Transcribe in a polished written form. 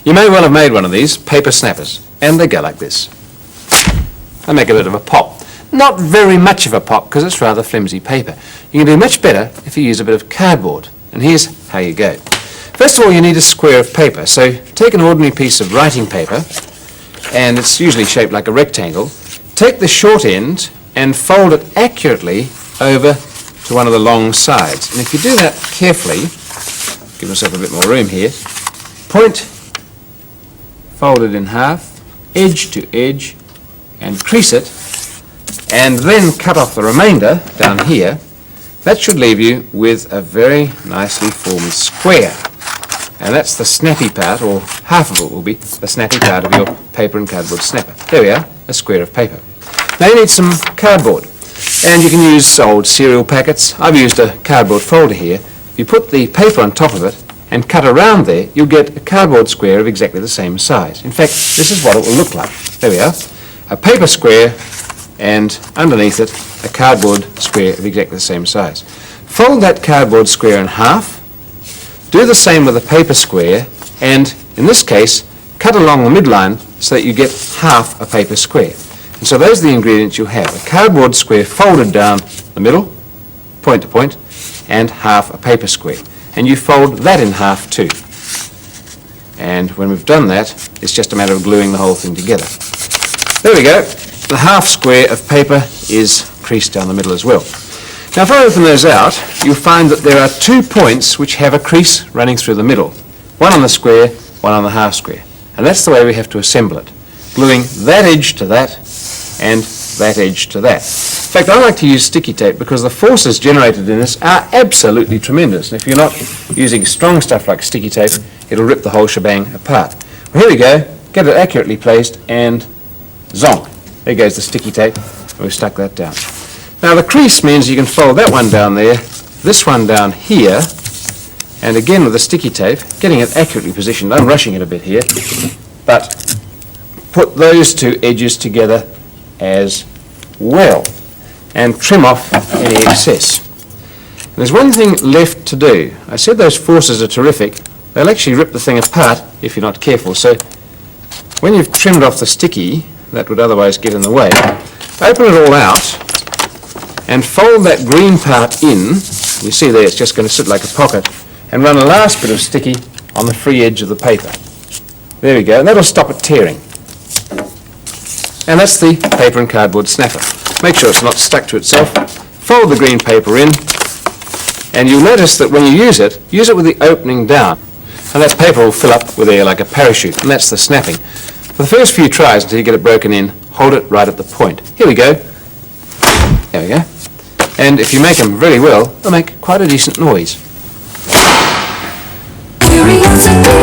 You may well have made one of these paper snappers, and they go like this. They make a bit of a pop. Not very much of a pop because it's rather flimsy paper. You can do much better if you use a bit of cardboard, and here's how you go. First of all, you need a square of paper, so take an ordinary piece of writing paper, and it's usually shaped like a rectangle. Take the short end and fold it accurately over to one of the long sides. And if you do that carefully, give yourself a bit more room here, point, fold it in half, edge to edge, and crease it, and then cut off the remainder down here. That should leave you with a very nicely formed square. And that's the snappy part, or half of it will be the snappy part of your paper and cardboard snapper. There we are, a square of paper. Now you need some cardboard, and you can use old cereal packets. I've used a cardboard folder here. You put the paper on top of it and cut around there, you'll get a cardboard square of exactly the same size. In fact, this is what it will look like. There we are, a paper square, and underneath it a cardboard square of exactly the same size. Fold that cardboard square in half, do the same with a paper square, and in this case cut along the midline so that you get half a paper square. And so those are the ingredients you'll have: a cardboard square folded down the middle, point to point, and half a paper square. And you fold that in half too. And when we've done that, it's just a matter of gluing the whole thing together. There we go. The half square of paper is creased down the middle as well. Now if I open those out, you'll find that there are 2 points which have a crease running through the middle. One on the square, one on the half square. And that's the way we have to assemble it. Gluing that edge to that and that edge to that. In fact, I like to use sticky tape because the forces generated in this are absolutely tremendous. And if you're not using strong stuff like sticky tape, it'll rip the whole shebang apart. Well, here we go. Get it accurately placed and zonk. There goes the sticky tape. We've stuck that down. Now the crease means you can fold that one down there, this one down here, and again with the sticky tape, getting it accurately positioned. I'm rushing it a bit here, but put those 2 edges together as well and trim off any excess. And there's one thing left to do. I said those forces are terrific. They'll actually rip the thing apart if you're not careful. So when you've trimmed off the sticky that would otherwise get in the way, open it all out and fold that green part in. You see there it's just going to sit like a pocket, and run a last bit of sticky on the free edge of the paper. There we go, and that'll stop it tearing. And that's the paper and cardboard snapper. Make sure it's not stuck to itself. Fold the green paper in, and you'll notice that when you use it with the opening down, and that paper will fill up with air like a parachute, and that's the snapping. For the first few tries until you get it broken in, hold it right at the point. Here we go. There we go. And if you make them very well, they'll make quite a decent noise. Curiosity.